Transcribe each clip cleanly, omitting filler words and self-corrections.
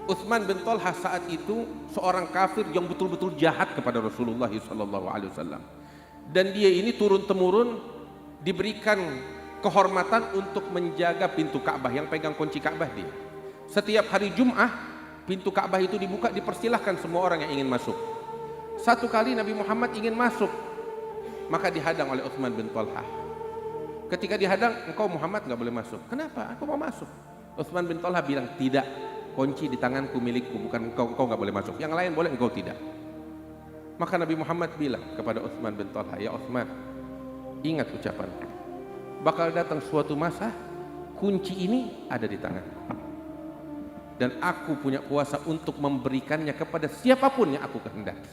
Utsman bin Thalhah saat itu seorang kafir yang betul-betul jahat kepada Rasulullah SAW. Dan dia ini turun-temurun diberikan kehormatan untuk menjaga pintu Ka'bah, yang pegang kunci Ka'bah dia. Setiap hari Jum'ah, pintu Ka'bah itu dibuka, dipersilahkan semua orang yang ingin masuk. Satu kali Nabi Muhammad ingin masuk, maka dihadang oleh Utsman bin Thalhah. Ketika dihadang, engkau Muhammad nggak boleh masuk. Kenapa? Aku mau masuk. Utsman bin Thalhah bilang, tidak, kunci di tanganku, milikku, bukan engkau nggak boleh masuk. Yang lain boleh, engkau tidak. Maka Nabi Muhammad bilang kepada Utsman bin Thalhah, ya Utsman, ingat ucapanku. Bakal datang suatu masa, kunci ini ada di tanganku. Dan aku punya kuasa untuk memberikannya kepada siapapun yang aku kehendaki.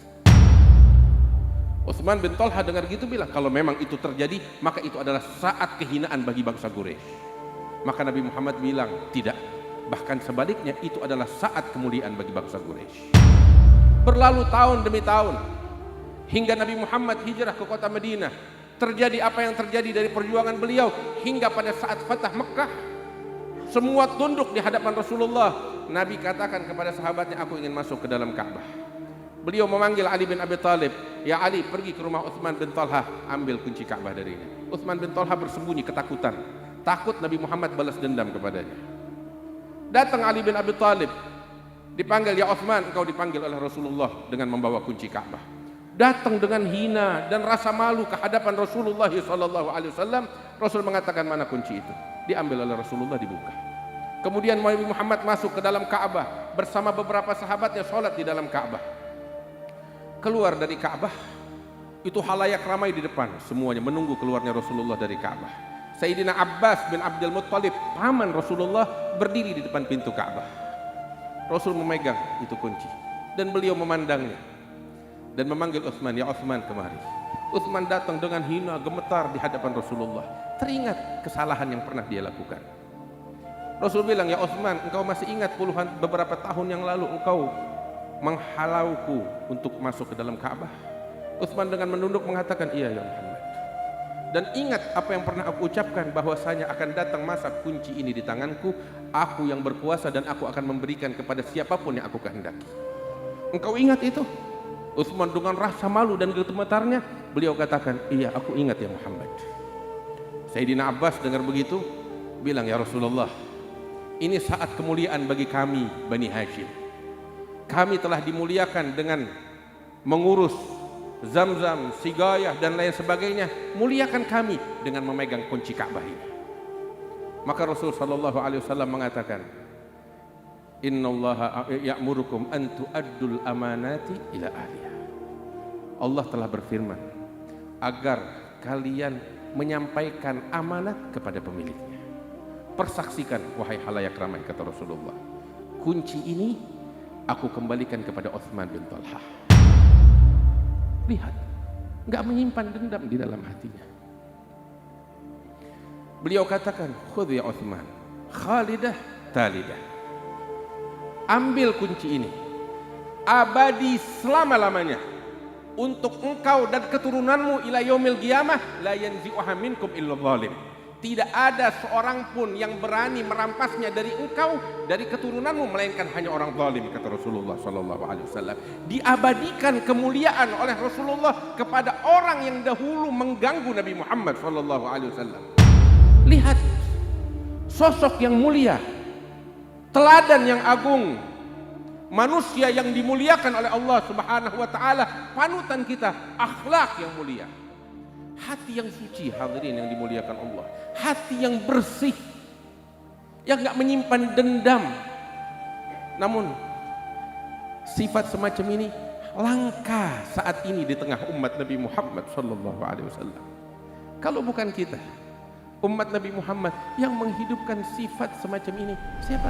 Utsman bin Thalhah dengar gitu bilang, kalau memang itu terjadi, maka itu adalah saat kehinaan bagi bangsa Quraisy. Maka Nabi Muhammad bilang, tidak. Bahkan sebaliknya, itu adalah saat kemuliaan bagi bangsa Quraisy. Berlalu tahun demi tahun, hingga Nabi Muhammad hijrah ke kota Madinah. Terjadi apa yang terjadi dari perjuangan beliau, hingga pada saat Fatah Mekah, semua tunduk di hadapan Rasulullah. Nabi katakan kepada sahabatnya, aku ingin masuk ke dalam Ka'bah. Beliau memanggil Ali bin Abi Thalib, ya Ali, pergi ke rumah Utsman bin Thalhah, ambil kunci Ka'bah darinya. Utsman bin Thalhah bersembunyi ketakutan, takut Nabi Muhammad balas dendam kepadanya. Datang Ali bin Abi Thalib, dipanggil, ya Utsman, engkau dipanggil oleh Rasulullah dengan membawa kunci Ka'bah. Datang dengan hina dan rasa malu ke hadapan Rasulullah SAW. Rasul mengatakan, mana kunci itu? Diambil oleh Rasulullah, dibuka. Kemudian Nabi Muhammad masuk ke dalam Ka'bah bersama beberapa sahabatnya, sholat di dalam Ka'bah. Keluar dari Ka'bah, itu halayak ramai di depan, semuanya menunggu keluarnya Rasulullah dari Ka'bah. Sayyidina Abbas bin Abdul Muttalib, paman Rasulullah, berdiri di depan pintu Ka'bah. Rasul memegang itu kunci dan beliau memandangnya dan memanggil Utsman, ya Utsman, kemari. Utsman datang dengan hina, gemetar di hadapan Rasulullah, teringat kesalahan yang pernah dia lakukan. Rasul bilang, ya Utsman, engkau masih ingat beberapa tahun yang lalu engkau menghalauku untuk masuk ke dalam Ka'bah? Utsman dengan menunduk mengatakan, iya ya Muhammad. Dan ingat apa yang pernah aku ucapkan, bahwasanya akan datang masa kunci ini di tanganku, aku yang berkuasa dan aku akan memberikan kepada siapapun yang aku kehendaki. Engkau ingat itu? Utsman dengan rasa malu dan gemetarnya, beliau katakan, iya aku ingat ya Muhammad. Sayyidina Abbas dengar begitu, bilang, ya Rasulullah, ini saat kemuliaan bagi kami Bani Hashim. Kami telah dimuliakan dengan mengurus Zamzam, Sigayah dan lain sebagainya. Muliakan kami dengan memegang kunci Ka'bah ini. Maka Rasul SAW mengatakan, Innallaha ya'murukum an tu'addul amanati ila ahliha. Allah telah berfirman agar kalian menyampaikan amanat kepada pemiliknya. Persaksikan wahai halayak ramai, kata Rasulullah, kunci ini aku kembalikan kepada Utsman bin Thalhah. Lihat, nggak menyimpan dendam di dalam hatinya. Beliau katakan, khudh ya Utsman, khalidah talidah. Ambil kunci ini, abadi selama-lamanya, untuk engkau dan keturunanmu ila yaumil qiyamah, la yanzi'uha minkum illa zalim. Tidak ada seorang pun yang berani merampasnya dari engkau, dari keturunanmu, melainkan hanya orang zalim, kata Rasulullah SAW. Diabadikan kemuliaan oleh Rasulullah kepada orang yang dahulu mengganggu Nabi Muhammad SAW. Lihat, sosok yang mulia, teladan yang agung, manusia yang dimuliakan oleh Allah Subhanahu wa taala, panutan kita, akhlak yang mulia. Hati yang suci, hadirin yang dimuliakan Allah. Hati yang bersih, yang gak menyimpan dendam. Namun sifat semacam ini langka saat ini di tengah umat Nabi Muhammad SAW. Kalau bukan kita, umat Nabi Muhammad, yang menghidupkan sifat semacam ini, siapa?